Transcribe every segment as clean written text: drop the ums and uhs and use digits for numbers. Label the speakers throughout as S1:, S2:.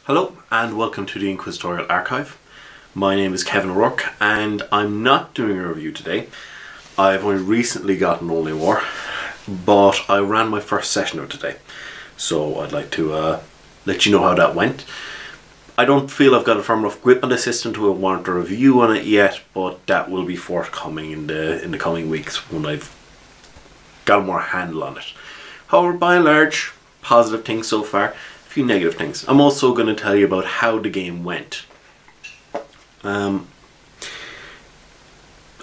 S1: Hello and welcome to the Inquisitorial archive. My name is Kevin O'Rourke and I'm not doing a review today. I've only recently gotten Only War, but I ran my first session of today. So I'd like to let you know how that went. I don't feel I've got a firm enough grip on the system to warrant a review on it yet, but that will be forthcoming in the coming weeks when I've got a more handle on it. However, by and large, positive things so far. Few negative things. I'm also going to tell you about how the game went. I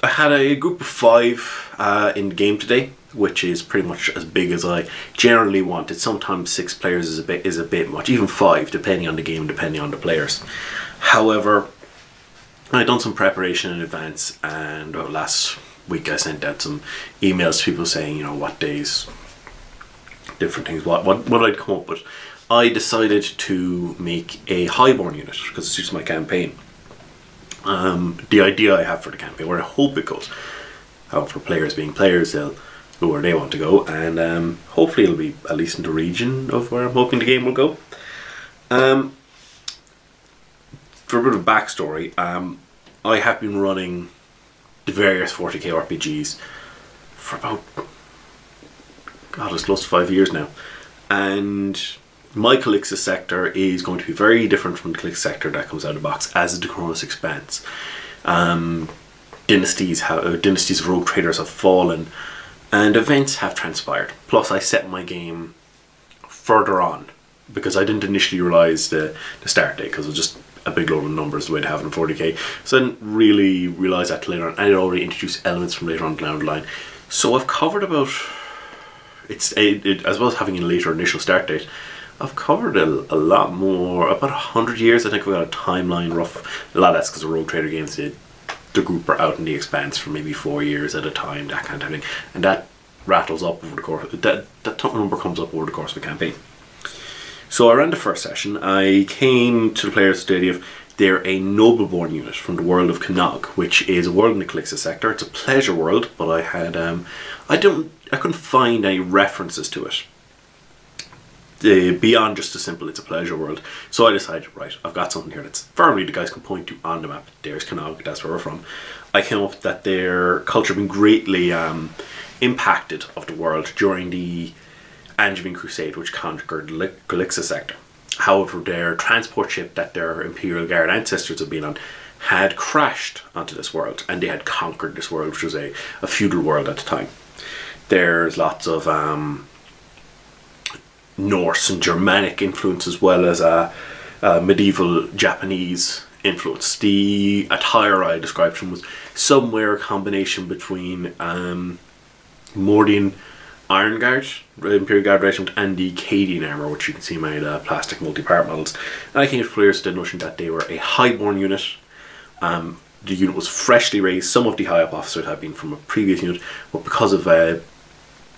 S1: had a group of 5 in the game today, which is pretty much as big as I generally wanted. Sometimes 6 players is a bit much, even 5, depending on the game, depending on the players. However, I'd done some preparation in advance, and last week I sent out some emails to people saying, you know, what days, different things, what I'd come up with. I decided to make a highborn unit because it suits my campaign. The idea I have for the campaign, where I hope it goes. However, players being players, they'll go where they want to go, and hopefully it'll be at least in the region of where I'm hoping the game will go. For a bit of backstory, I have been running the various 40k RPGs for about, God, it's close to 5 years now, and my Calixis sector is going to be very different from the Calixis sector that comes out of the box as the Chronos expands. Dynasties of rogue traders have fallen and events have transpired. Plus I set my game further on because I didn't initially realise the start date because it was just a big load of numbers the way to have it in 40k. So I didn't really realise that till later on. I had already introduced elements from later on down the line. So I've covered about, as well as having a later initial start date, I've covered a lot more, about 100 years. I think we've got a timeline rough. A lot of that's because the Rogue Trader games, the group are out in the expanse for maybe 4 years at a time, that kind of thing. And that rattles up over the course, that number comes up over the course of a campaign. So I ran the first session. I came to the players today of, they're a Nobleborn unit from the world of Kinog, which is a world in the Calixis sector. It's a pleasure world, but I had, I couldn't find any references to it. Beyond just a simple it's a pleasure world. So I decided, right, I've got something here that's firmly the guys can point to on the map. There's Kinog, that's where we're from. I came up with that their culture had been greatly impacted of the world during the Angevin Crusade, which conquered the Calixis sector. However, their transport ship that their Imperial Guard ancestors had been on had crashed onto this world, and they had conquered this world, which was a feudal world at the time. There's lots of Norse and Germanic influence, as well as medieval Japanese influence. The attire I described from was somewhere a combination between Mordian Iron Guard, Imperial Guard Regiment, and the Cadian armour, which you can see made plastic multi-part models. And I came to players with the notion that they were a highborn unit. The unit was freshly raised. Some of the high-up officers had been from a previous unit, but because of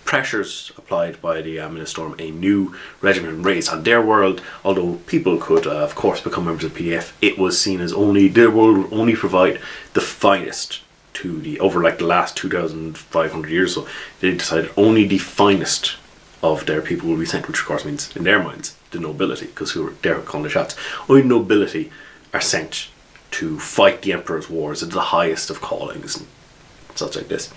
S1: pressures applied by the Ministorum, a new regiment raised on their world. Although people could of course become members of PDF, it was seen as only their world would only provide the finest to the, over like the last 2,500 years. So they decided only the finest of their people will be sent, which of course means in their minds the nobility, because they're calling the shots. Only nobility are sent to fight the Emperor's wars at the highest of callings and such like this.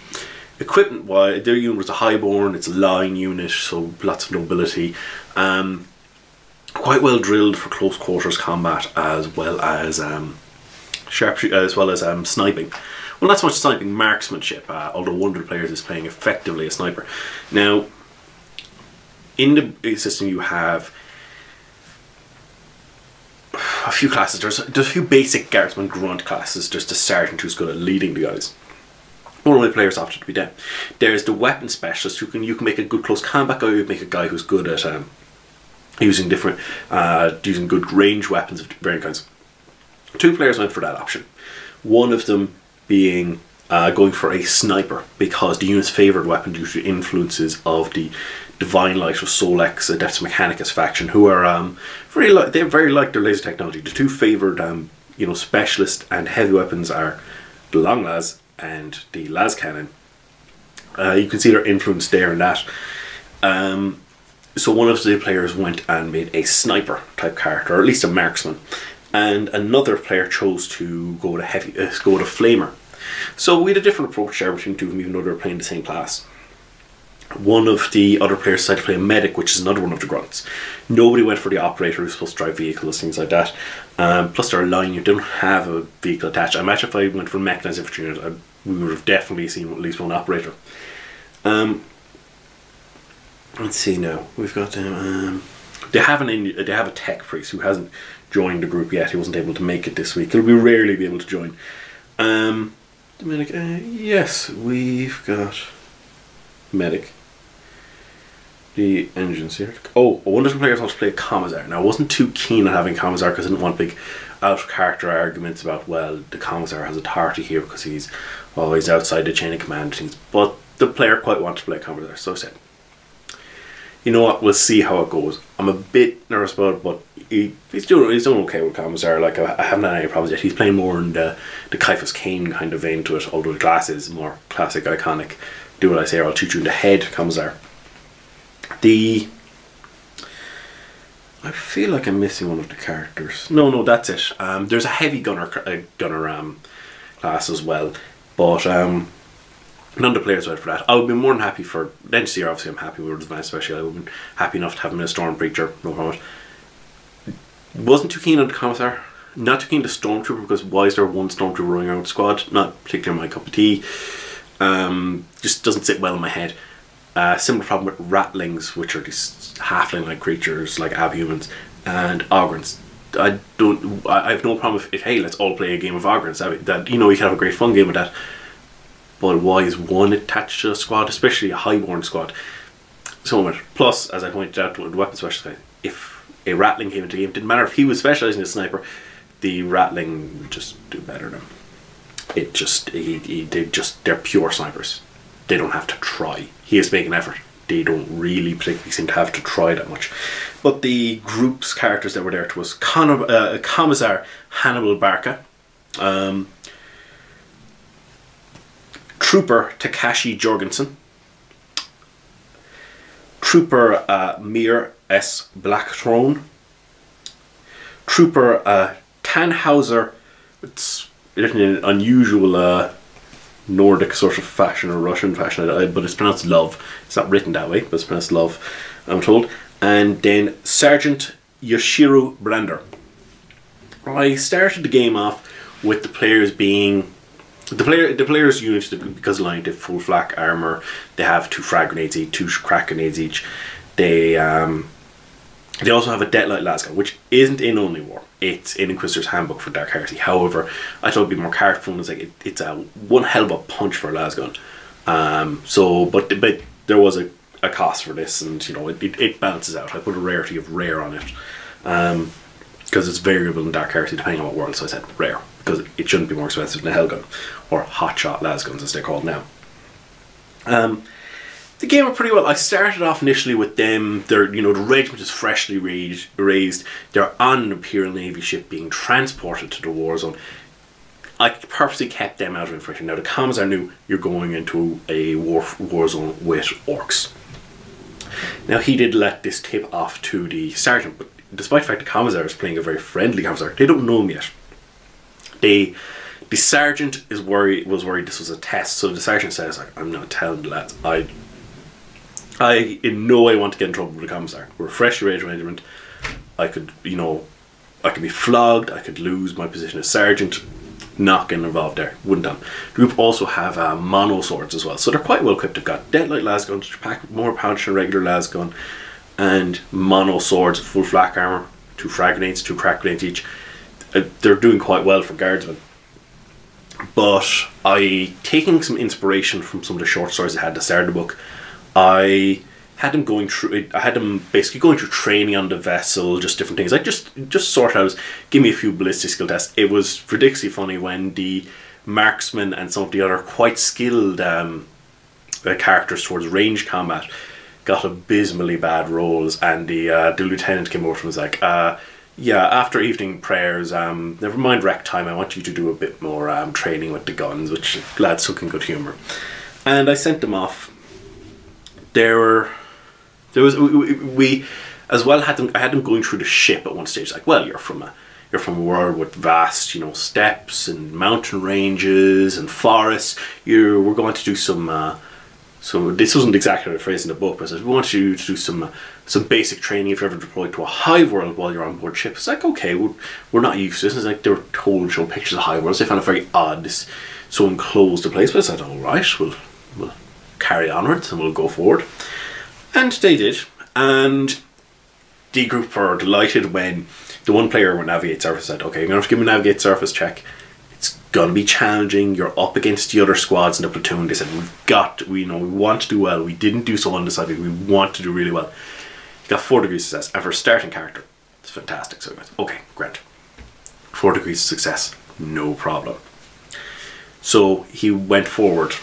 S1: Equipment wise, their unit was a highborn, it's a line unit, so lots of nobility. Quite well drilled for close quarters combat, as well as sniping. Well, not so much sniping, marksmanship, although one of the players is playing effectively a sniper. Now, in the system you have a few classes. There's a few basic guardsman grunt classes. There's the sergeant who's good at leading the guys. One of my players opted to be them. There's the weapon specialist who you can make a good close combat guy. You make a guy who's good at using good range weapons of varying kinds. 2 players went for that option. One of them being going for a sniper, because the unit's favoured weapon due to influences of the Divine Light of Solex, Adeptus Mechanicus faction, who are very like their laser technology. The 2 favoured specialist and heavy weapons are the long las and the las cannon. You can see their influence there in that. So one of the players went and made a sniper type character, or at least a marksman, and another player chose to go with a flamer. So we had a different approach there between the two of them, even though they were playing the same class. One of the other players decided to play a medic, which is another one of the grunts. Nobody went for the operator who's supposed to drive vehicles, things like that. Plus they're a line, you don't have a vehicle attached. I imagine if I went for mechanized infantry unit, we would have definitely seen at least one operator. Let's see now. We've got they have a tech priest who hasn't joined the group yet. He wasn't able to make it this week. He'll rarely be able to join. Medic, yes, we've got medic. The engines here. Oh, one of the players wants to play a commissar. Now I wasn't too keen on having commissar because I didn't want big out of character arguments about, well, the commissar has authority here because he's always outside the chain of command things. But the player quite wanted to play commissar, so I said, you know what, we'll see how it goes. I'm a bit nervous about it, but he's doing okay with commissar. Like, I haven't had any problems yet. He's playing more in the Caiaphas Cain kind of vein to it, although the class is more classic, iconic. Do what I say or I'll shoot you in the head commissar. I feel like I'm missing one of the characters. No, that's it. There's a heavy gunner class as well, but none of the players went for that. I would be more than happy for NCR. Obviously, I'm happy with Advanced Special. I would have been happy enough to have him in a Storm Preacher. No problem. Wasn't too keen on the commissar. Not too keen to Stormtrooper because why is there one Stormtrooper running around the squad? Not particularly my cup of tea. Just doesn't sit well in my head. Similar problem with ratlings, which are these halfling-like creatures like abhumans, and ogrins. I have no problem with it. Hey, let's all play a game of ogrins. That, you know, you can have a great fun game with that. But why is one attached to a squad, especially a highborn squad? So much. Plus, as I pointed out with the weapon specialist guy, if a ratling came into the game, it didn't matter if he was specialising as a sniper, the ratling would just do better than him. They're pure snipers. They don't have to try. He has to make an effort. They don't really particularly seem to have to try that much. But the group's characters that were there to us, Commissar Hannibal Barca, Trooper Takashi Jorgensen, Trooper Mir S. Blackthrone, Trooper Tannhauser, it's written in an unusual Nordic sort of fashion or Russian fashion, but it's pronounced love. It's not written that way, but it's pronounced love, I'm told. And then Sergeant Yoshiro Brander. I started the game off with the players being the players' units, because of line, they have full flak armor. They have 2 frag grenades each, 2 crack grenades each. They also have a Deadlight lasgun, which isn't in Only War. It's in Inquisitor's Handbook for Dark Heresy. However, I thought it'd be more characterful. It's like it's a one hell of a punch for a lasgun. But there was a cost for this, and you know it balances out. I put a rarity of rare on it because it's variable in Dark Heresy depending on what world. So I said rare because it shouldn't be more expensive than a hellgun or hotshot lasguns as they're called now. The game went pretty well. I started off initially with them. The regiment is freshly raised. They're on an Imperial Navy ship being transported to the war zone. I purposely kept them out of information. Now the commissar knew you're going into a war zone with orcs. Now he did let this tip off to the sergeant, but despite the fact the commissar is playing a very friendly commissar, they don't know him yet. The sergeant was worried this was a test, so the sergeant says, I'm not telling the lads. I in no way want to get in trouble with the commissar. We're a freshly raised regiment. I could be flogged. I could lose my position as sergeant. Not getting involved there. Wouldn't done. The group also have mono swords as well, so they're quite well equipped. They've got Deadlight lasguns, which pack more punch than a regular lasgun, and mono swords, full flak armor, 2 frag grenades, 2 crack grenades each. They're doing quite well for guardsmen. But taking some inspiration from some of the short stories I had at the start of the book, I had them basically going through training on the vessel, just different things. Like just sort out, give me a few ballistic skill tests. It was ridiculously funny when the marksman and some of the other quite skilled characters towards range combat got abysmally bad rolls, and the lieutenant came over and was like, yeah, after evening prayers, never mind rec time, I want you to do a bit more training with the guns, which lads took in good humour. And I sent them off. There There was we as well had them. I had them going through the ship at one stage. Like, well, you're from a world with vast, you know, steppes and mountain ranges and forests. We're going to do some. So this wasn't exactly the phrase in the book, but it says we want you to do some basic training if you're ever deployed to a hive world while you're on board ship. It's like, okay, we're not used to this. It's like they were told to show pictures of hive worlds. They found it very odd, this so enclosed a place. But I said, all right, we'll carry onwards and we'll go forward. And they did. And the group were delighted when the one player with Navigate Surface said, okay, you're going to have to give me a Navigate Surface check. It's going to be challenging. You're up against the other squads in the platoon. They said, we want to do well. We didn't do so undecided. We want to do really well. He got 4 degrees of success. And for a starting character, it's fantastic. So he went, okay, great. 4 degrees of success, no problem. So he went forward.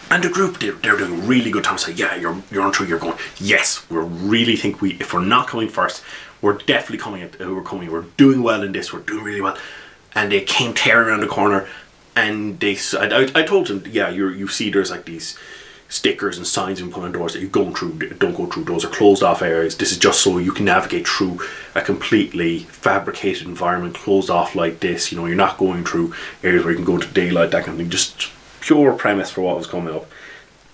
S1: And the group, they're doing a really good time. So yeah, you're on through. You're going, yes, we really think if we're not coming first, we're definitely coming. We're doing well in this. We're doing really well. And they came tearing around the corner, and I told them, yeah, you see there's like these stickers and signs and put on doors that you're going through. Don't go through. Those are closed off areas. This is just so you can navigate through a completely fabricated environment, closed off like this. You know, you're not going through areas where you can go into daylight, that kind of thing. Just pure premise for what was coming up.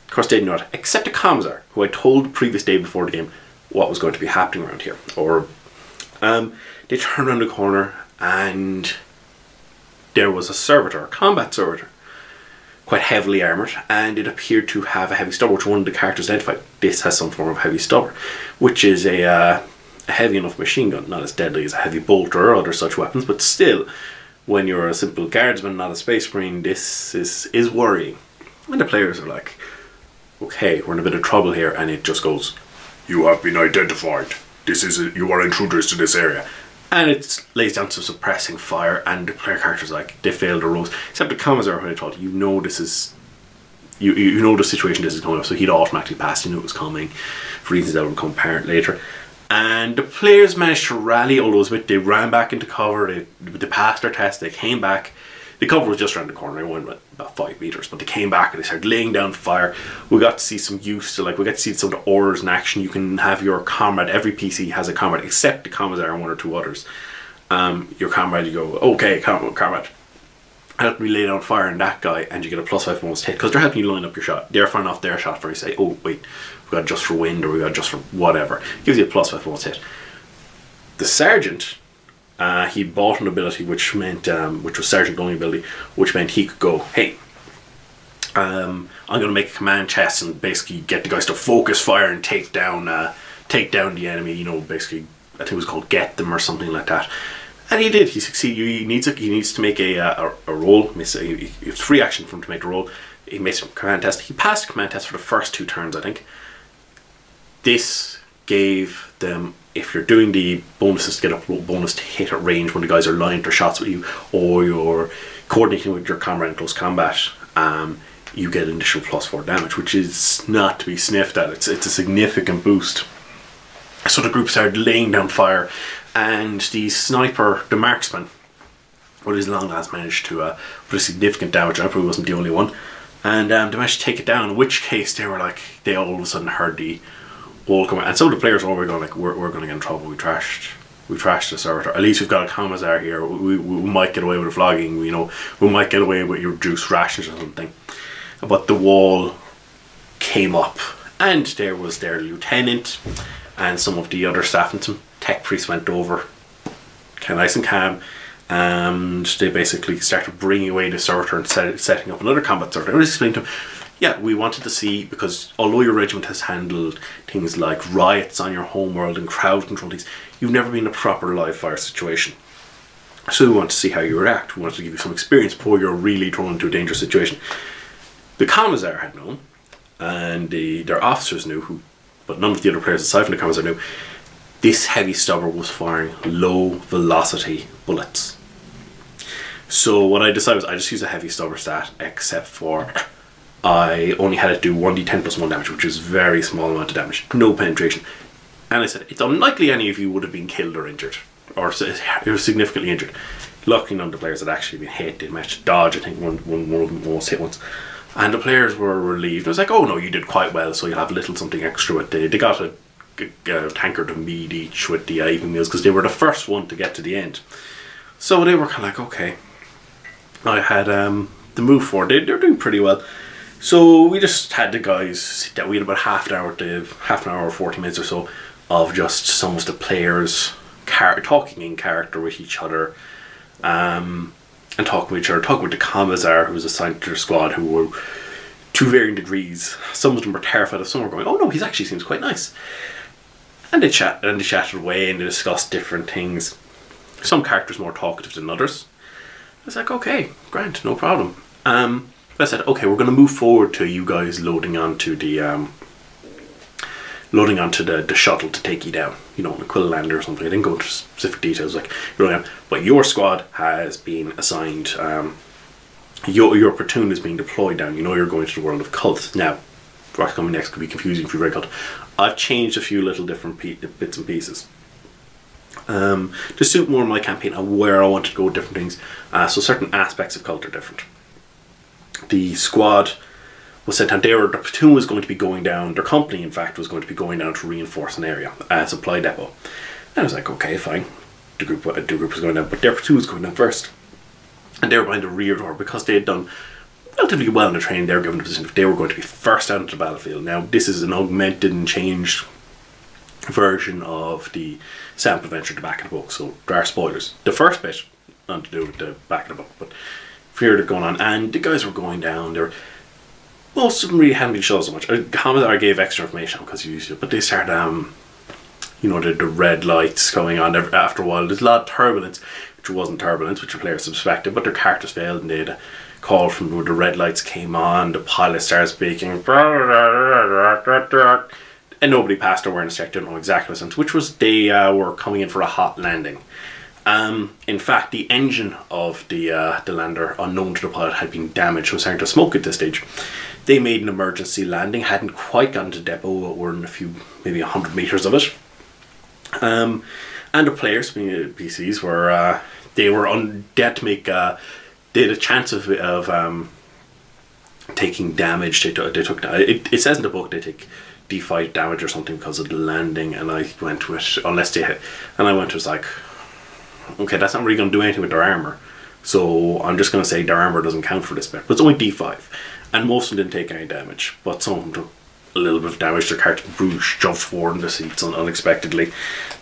S1: Of course, they didn't know it, except the Commissar, who I told the previous day before the game what was going to be happening around here. Or they turned around the corner and there was a servitor, a combat servitor, quite heavily armoured, and it appeared to have a heavy stubber, which one of the characters identified. This has some form of heavy stubber, which is a heavy enough machine gun, not as deadly as a heavy bolt or other such weapons, but still, when you're a simple guardsman, not a space marine, this is worrying. And the players are like, okay, we're in a bit of trouble here, and it just goes, you have been identified. You are intruders to this area. And it lays down to suppressing fire, and the player characters like they failed their roles. Except the Commissar, when I told you know this is you know the situation this is coming up, so he'd automatically passed. He knew it was coming for reasons that would become apparent later. And the players managed to rally all those bit. They ran back into cover. They passed their test. They came back. The cover was just around the corner. I went about 5 meters, but they came back and they started laying down fire. We got to see some use to we got to see some of the orders in action. You can have your comrade. Every PC has a comrade except the Commissar and 1 or 2 others. Your comrade, you go, okay, comrade, help me lay down fire on that guy, and you get a +5 bonus hit because they're helping you line up your shot. They're firing off their shot for you. Say, oh wait, we've got just for wind, or we've got just for whatever. Gives you a +5 bonus hit. The sergeant. He bought an ability which meant, which was sergeant only ability, which meant he could go, hey, I'm going to make a command chest and basically get the guys to focus fire and take down the enemy. You know, basically, I think it was called get them or something like that. And he did. He succeeded. He needs to make a roll. It's free action for him to make a roll. He made some command test. He passed the command test for the first 2 turns, I think. This gave them, if you're doing the bonuses to get a bonus to hit at range when the guys are lined their shots with you, or you're coordinating with your comrade in close combat, you get an additional +4 damage, which is not to be sniffed at. It's a significant boost. So the group started laying down fire, and the sniper, the marksman, with his long lance, managed to put a significant damage. I probably wasn't the only one, and they managed to take it down. In which case they were like, they all of a sudden heard the wall come out, and some of the players were going like, we're going to get in trouble. We trashed the servitor. At least we've got a Commissar here. We might get away with a flogging. You know, we might get away with your juice rations or something. But the wall came up, and there was their lieutenant and some of the other staff, and some tech priests went over, kind of nice and calm, and they basically started bringing away the servitor and setting up another combat servitor. I was explaining to him, yeah, we wanted to see, because although your regiment has handled things like riots on your homeworld and crowd control things, you've never been in a proper live fire situation. So we want to see how you react. We want to give you some experience before you're really thrown into a dangerous situation. The Commissar had known, and their officers knew, but none of the other players aside from the Commissar knew, this heavy stubber was firing low velocity bullets. So what I decided was I just used a heavy stubber stat, except for I only had it do 1d10 plus 1 damage, which is a very small amount of damage, no penetration. And I said, it's unlikely any of you would have been killed or injured, or significantly injured. Luckily none of the players had actually been hit. They managed to dodge. I think one of them almost hit once. And the players were relieved. I was like, oh no, you did quite well, so you'll have a little something extra with they got a tankard of mead each with the evening meals, because they were the first one to get to the end. So they were kind of like, okay. I had the move forward. They're doing pretty well. So we just had the guys sit down. We had about half an hour or 40 minutes or so of just some of the players talking in character with each other, and talking with each other, talking with the commissar who was assigned to their squad, who were to varying degrees. Some of them were terrified of, some were going, oh no, he actually seems quite nice. And they chatted away and they discussed different things. Some characters more talkative than others. I was like, okay, grand, no problem. I said, okay, we're going to move forward to you guys loading onto the shuttle to take you down. You know, on a Quillander or something. I didn't go into specific details, like, but your squad has been assigned. Your platoon is being deployed down. You know, you're going to the world of cult. Now, what's coming next could be confusing for you, very cult. I've changed a few little different bits and pieces to suit more of my campaign and where I want to go with different things. So certain aspects of cult are different. The squad was sent down. The platoon was going to be going down. Their company, in fact, was going to be going down to reinforce an area, a supply depot. And I was like, okay, fine. The group was going down, but their platoon was going down first. And they were behind the rear door because they had done relatively well in their training. They were given a position if they were going to be first out into the battlefield. Now, this is an augmented and changed version of the sample adventure at the back of the book, so there are spoilers. The first bit, nothing to do with the back of the book, but fear they're going on, and the guys were going down. Most of them really hadn't been shown so much. Commodore gave extra information because you used to, but they started, you know, the red lights going on after a while. There's a lot of turbulence, which wasn't turbulence, which the players suspected, but their characters failed, and they had a call from where the red lights came on. The pilot started speaking, and nobody passed their awareness check. Didn't know exactly what sense, which was they were coming in for a hot landing. In fact, the engine of the lander, unknown to the pilot, had been damaged. Was starting to smoke at this stage. They made an emergency landing. Hadn't quite gotten to depot, but were in a few, maybe 100 meters of it. And the players, PCs, were they were on dead to make. They had a chance of taking damage. They took. It says in the book they take D5 damage or something because of the landing, and I went with unless they hit, and I went with like, okay, that's not really going to do anything with their armor, so I'm just going to say their armor doesn't count for this bit. But it's only D5, and most of them didn't take any damage, but some of them took a little bit of damage. Their character Bruges jumped forward in the seats unexpectedly,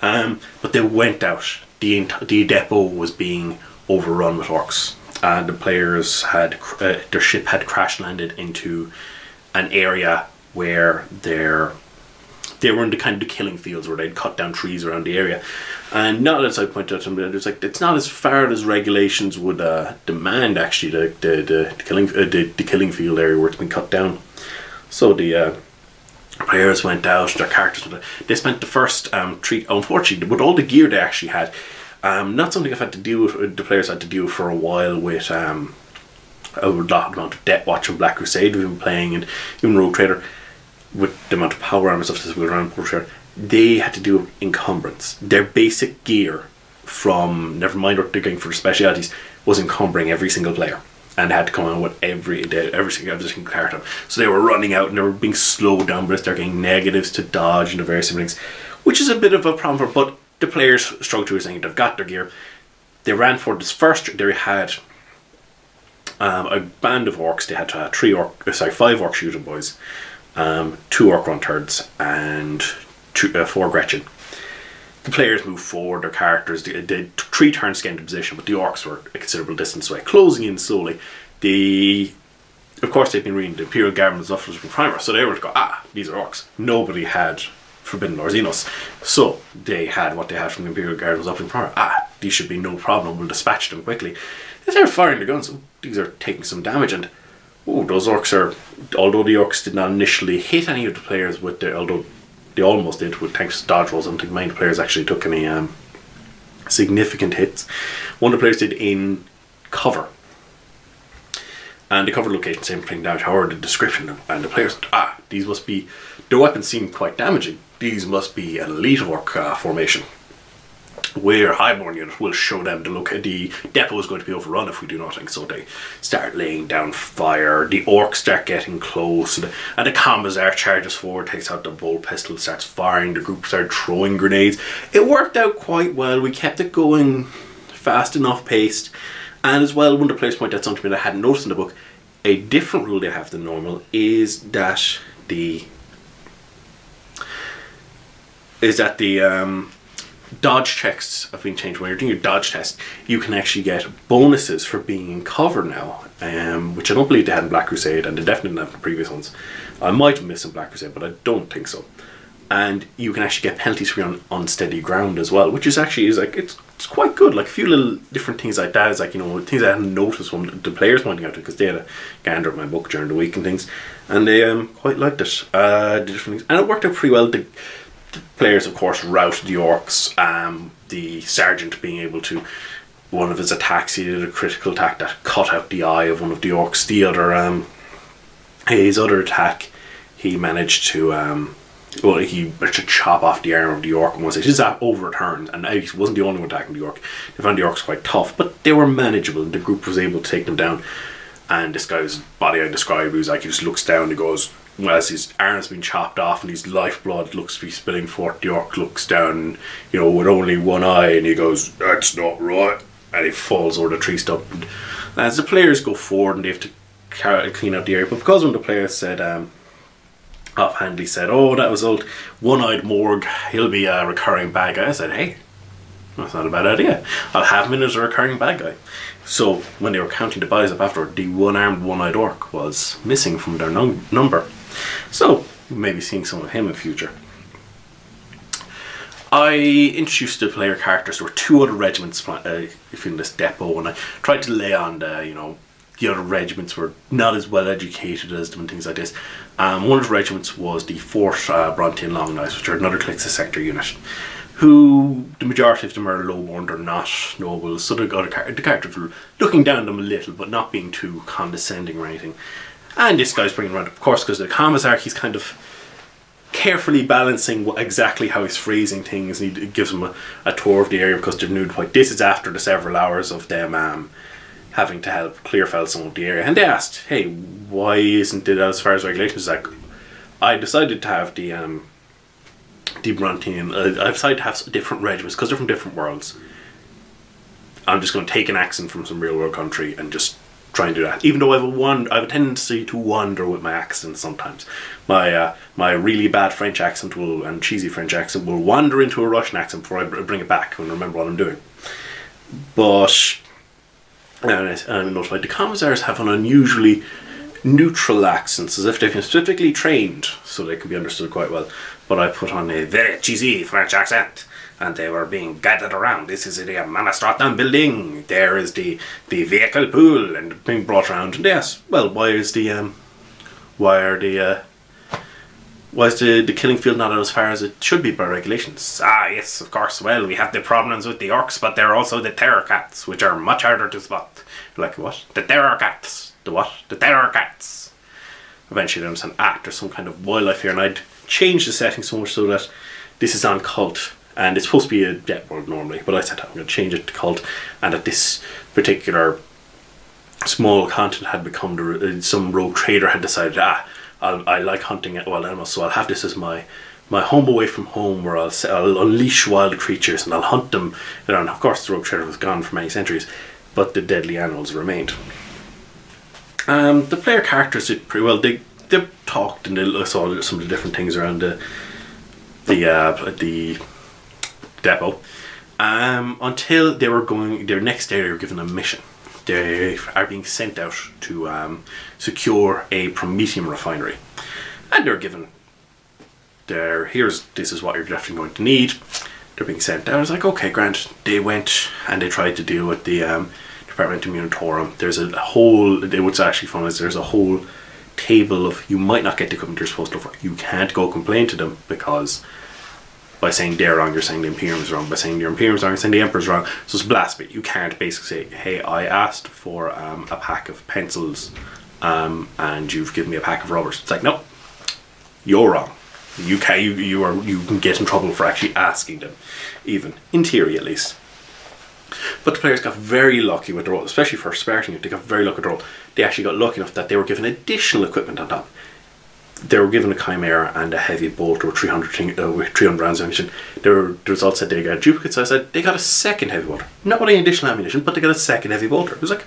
S1: but they went out. The depot was being overrun with orcs. The players had their ship had crash landed into an area where they were in the kind of the killing fields where they'd cut down trees around the area. And not as I pointed out to them, it's like it's not as far as regulations would demand. Actually, the killing field area where it's been cut down. So the players went out. Their characters they spent the first treat. Unfortunately, with all the gear they actually had. Not something I've had to deal with. The players had to deal with for a while with a lot amount of Death Watch and Black Crusade we've been playing, and even Rogue Trader with the amount of power armor stuff that's around Rogue Trader. They had to do with encumbrance. Their basic gear, from never mind what they're getting for specialities, was encumbering every single player, and had to come on with every single character. So they were running out and they were being slowed down, but they're getting negatives to dodge and the various things, which is a bit of a problem for. But the players struggled to saying they've got their gear. They ran for this first. They had a band of orcs. They had 5 orc shooting boys, 2 orc run-turds, and 4 Gretchen. The players moved forward. Their characters did 3 turns to get into position, but the orcs were a considerable distance away, closing in slowly. Of course, they'd been reading the Imperial Guardsmen from Primer, so they were to go, these are orcs. Nobody had Forbidden Lord Xenos, so they had what they had from the Imperial Guards up in Primer. These should be no problem, we'll dispatch them quickly. As they were firing their guns, these are taking some damage, and those orcs are, although the orcs did not initially hit any of the players with their, although they almost did with thanks to dodge rolls, I don't think many players actually took any significant hits. One of the players did in cover, and the cover location same thing down, however the description, and the players went, these must be, their weapons seem quite damaging. These must be an elite orc formation. where highborn unit will show them the depot is going to be overrun if we do nothing. So they start laying down fire. The orcs start getting close, and the commissar charges forward, takes out the bolt pistol, starts firing. The group start throwing grenades. It worked out quite well. We kept it going fast enough paced, and as well, one of the players pointed out something that I hadn't noticed in the book. A different rule they have than normal is that the dodge checks have been changed. When you're doing your dodge test, you can actually get bonuses for being in cover now, which I don't believe they had in Black Crusade, and they definitely didn't have in the previous ones. I might have missed in Black Crusade, but I don't think so. And you can actually get penalties for being on unsteady ground as well, which is actually it's quite good. Like a few little different things like that is like, you know, things I hadn't noticed from the players pointing out to, because they had a gander at my book during the week and things, and they quite liked it. The different things, and it worked out pretty well. The players, of course, routed the orcs. The sergeant being able to, one of his attacks, he did a critical attack that cut out the eye of one of the orcs. The other, his other attack, he managed to, he managed to chop off the arm of the orc. And once his attack overturned, and he wasn't the only one attacking the orc. They found the orcs quite tough, but they were manageable, and the group was able to take them down. And this guy's body I described, he was like, he just looks down and he goes, well, as his arm's been chopped off and his lifeblood looks to be spilling forth, the orc looks down, you know, with only one eye, and he goes, "That's not right," and he falls over the tree stump. And as the players go forward and they have to clean out the area, but because one of the players said, offhandedly said, "Oh, that was old one-eyed Morg, he'll be a recurring bad guy," I said, "Hey, that's not a bad idea. I'll have him in as a recurring bad guy." So when they were counting the bodies up afterward, the one-armed, one-eyed orc was missing from their number. So maybe seeing some of him in future. I introduced the player characters. There were two other regiments in this depot, and I tried to lay on the, you know, the other regiments were not as well educated as them and things like this. One of the regiments was the 4th Brontean Long Knives, which are another Clixa sector unit, who the majority of them are lowborn, they're not nobles, so the characters were looking down on them a little, but not being too condescending or anything. And this guy's bringing around, of course, because the commissar, he's kind of carefully balancing exactly how he's phrasing things, and he gives them a tour of the area because they're new to point. This is after the several hours of them having to help clear fell some of the area. And they asked, "Hey, why isn't it as far as regulations?" Like, I decided to have the Brontean, I decided to have different regiments because they're from different worlds. I'm just going to take an accent from some real world country and just try and do that. Even though I have a tendency to wander with my accent sometimes. My really bad French accent and cheesy French accent will wander into a Russian accent before I bring it back and remember what I'm doing. But I'm notified the commissars have an unusually neutral accents, as if they've been specifically trained so they can be understood quite well. But I put on a very cheesy French accent, and they were being gathered around. This is the Manastratnan building. There is the vehicle pool, and being brought around. And yes, well, why is the killing field not as far as it should be by regulations? Ah, yes, of course. Well, we have the problems with the orcs, but there are also the terror cats, which are much harder to spot. Like, what? The terror cats. The what? The terror cats. Eventually, I understand, there's some kind of wildlife here, and I'd changed the setting so much so that this is on cult, and it's supposed to be a dead world normally, but I said I'm going to change it to cult, and that this particular small continent had become some rogue trader had decided, I like hunting wild animals, so I'll have this as my home away from home, where I'll unleash wild creatures and I'll hunt them. And of course the rogue trader was gone for many centuries, but the deadly animals remained. The player characters did pretty well. They talked and they saw some of the different things around the depot, until they were going. Their next day, they were given a mission. They are being sent out to secure a promethium refinery, and they're given this is what you're definitely going to need. They're being sent out. I was like, okay, Grant. They went and they tried to deal with the Department of Inquisitorial. There's a whole. What's actually fun is there's a whole table of, you might not get the equipment you're supposed to look for. You can't go complain to them, because by saying they're wrong, you're saying the Imperium's wrong. By saying the Imperium's wrong, you're saying the Emperor's wrong. So it's blasphemy. You can't basically say, hey, I asked for a pack of pencils and you've given me a pack of rubbers. It's like, no, you're wrong. The UK, you can get in trouble for actually asking them, even in theory at least. But the players got very lucky with the role, especially for starting it. They got very lucky with the role. They actually got lucky enough that they were given additional equipment on top. They were given a Chimera and a heavy bolter with 300 rounds of ammunition. The results said they got duplicates, so I said they got a second heavy bolter. Not any additional ammunition, but they got a second heavy bolter. It was like,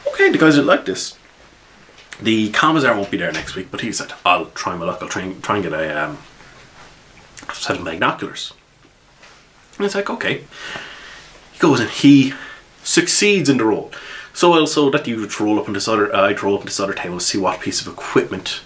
S1: okay, the guys didn't like this. The Commissar won't be there next week, but he said, I'll try my luck, I'll try and get a set of binoculars. And it's like, okay. He goes and he succeeds in the role. So also that you would roll up on this other, I'd roll up on this other table to see what piece of equipment,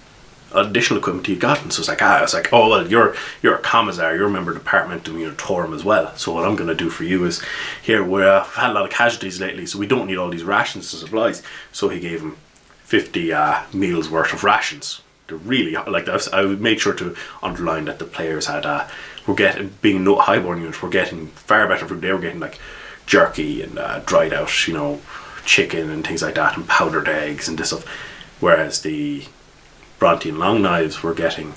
S1: additional equipment you'd gotten. So it's like, oh well, you're a commissar, you're a member of the department and you're a Torum as well. So what I'm going to do for you is, here we've had a lot of casualties lately, so we don't need all these rations and supplies. So he gave him 50 meals worth of rations. They're really like that. I made sure to underline that the players had were getting, being no highborn units, were getting far better food. They were getting like jerky and dried out, you know, chicken and things like that, and powdered eggs and this stuff, whereas the Bronte and Long Knives were getting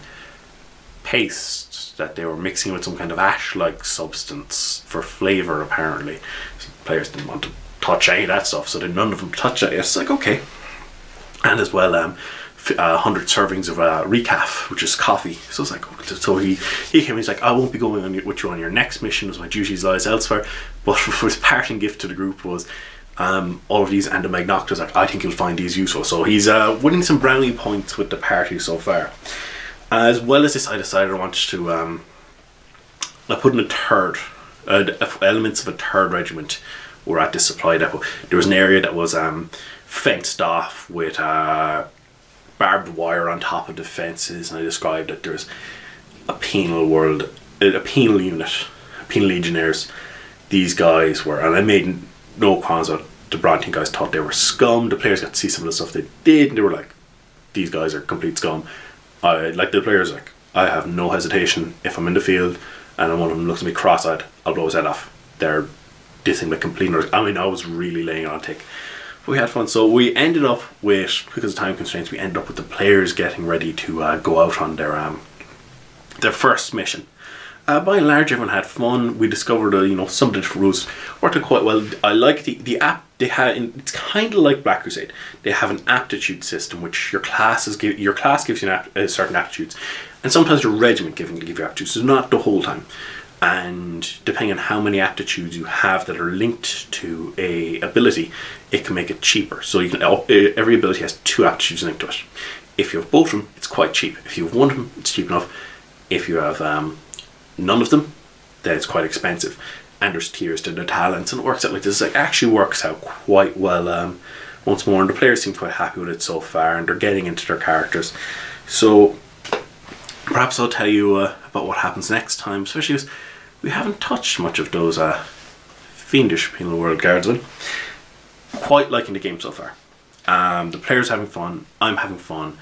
S1: paste that they were mixing with some kind of ash-like substance for flavour apparently. So players didn't want to touch any of that stuff, so none of them touched it. It's like, okay. And as well 100 servings of recaf, which is coffee. So it's like, so he came, he's like, I won't be going with you on your next mission, as my duties lies elsewhere, but his parting gift to the group was all of these and the binoculars. Like, I think you'll find these useful. So he's winning some brownie points with the party so far. As well as this, I decided I wanted to I put in a third elements of a third regiment were at this supply depot. There was an area that was fenced off with barbed wire on top of the fences, and I described that there's a penal world, a penal unit, penal legionnaires. These guys were, and I made no qualms about the Bronte guys thought they were scum. The players got to see some of the stuff they did, and they were like, these guys are complete scum. Like the players, like, I have no hesitation if I'm in the field and one of them looks at me cross-eyed, I'll blow his head off. They're dissing like complete. I mean, I was really laying it on thick. We had fun. So we ended up with, because of time constraints, we ended up with the players getting ready to go out on their first mission. By and large, everyone had fun. We discovered, you know, some of the different rules worked quite well. I like the app they had. It's kind of like Black Crusade. They have an aptitude system, which your class gives you certain aptitudes, and sometimes your regiment give you aptitudes. So not the whole time. And depending on how many aptitudes you have that are linked to a ability, it can make it cheaper. So you can, every ability has 2 aptitudes linked to it. If you have both of them, it's quite cheap. If you have one of them, it's cheap enough. If you have none of them, then it's quite expensive. And there's tiers to the talents, and it works out like this. It actually works out quite well once more, and the players seem quite happy with it so far, and they're getting into their characters. So perhaps I'll tell you about what happens next time, especially because we haven't touched much of those fiendish penal world guardsmen. Quite liking the game so far. The players are having fun, I'm having fun.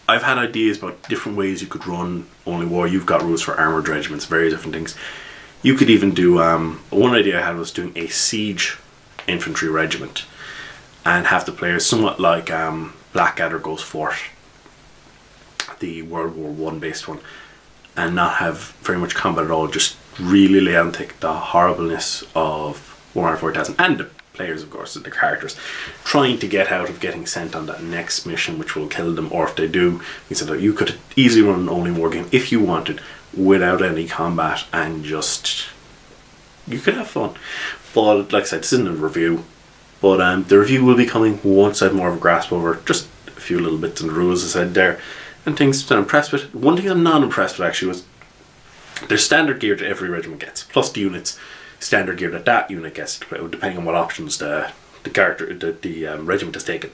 S1: I've had ideas about different ways you could run Only War. You've got rules for armoured regiments, various different things. You could even do, one idea I had was doing a siege infantry regiment and have the players somewhat like Blackadder Goes Forth, the World War I based one, and not have very much combat at all, just really lay on thick the horribleness of Warhammer 40,000, and the players, of course, the characters, trying to get out of getting sent on that next mission which will kill them, or if they do, he said that you could easily run an Only War game if you wanted, without any combat, and just, you could have fun. But like I said, this isn't a review, but the review will be coming once I have more of a grasp over just a few little bits in the rules, as I said there, and things that I'm impressed with. One thing I'm not impressed with actually was there's standard gear that every regiment gets, plus the units standard gear that unit gets, depending on what options the regiment has taken.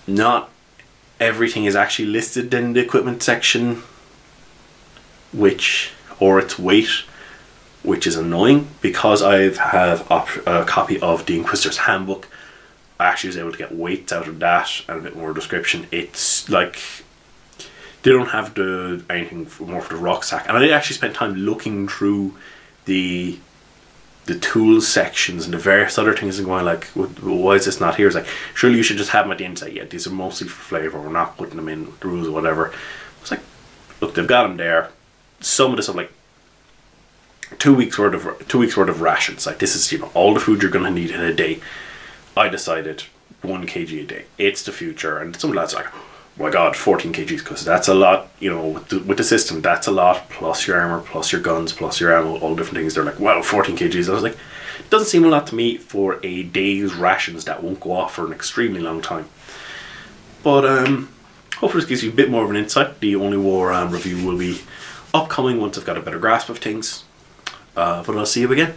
S1: Not everything is actually listed in the equipment section, or its weight, which is annoying. Because I have a copy of the Inquisitor's Handbook, I actually was able to get weights out of that and a bit more description. It's like they don't have anything more for the rucksack, and I actually spent time looking through the the tools sections and the various other things, and going like, why is this not here? It's like, surely you should just have them at the end and say, yeah, these are mostly for flavour, we're not putting them in with the rules or whatever. It's like, look, they've got them there. Some of the stuff, like 2 weeks worth of rations, like this is, you know, all the food you're going to need in a day. I decided 1 kg a day, it's the future. And some lads are like, oh my god, 14 kgs, because that's a lot, you know, with the system, that's a lot, plus your armour, plus your guns, plus your ammo, all different things. They're like, wow, 14 kgs. I was like, it doesn't seem a lot to me for a day's rations that won't go off for an extremely long time. But hopefully this gives you a bit more of an insight. The Only War review will be upcoming once I've got a better grasp of things. But I'll see you again.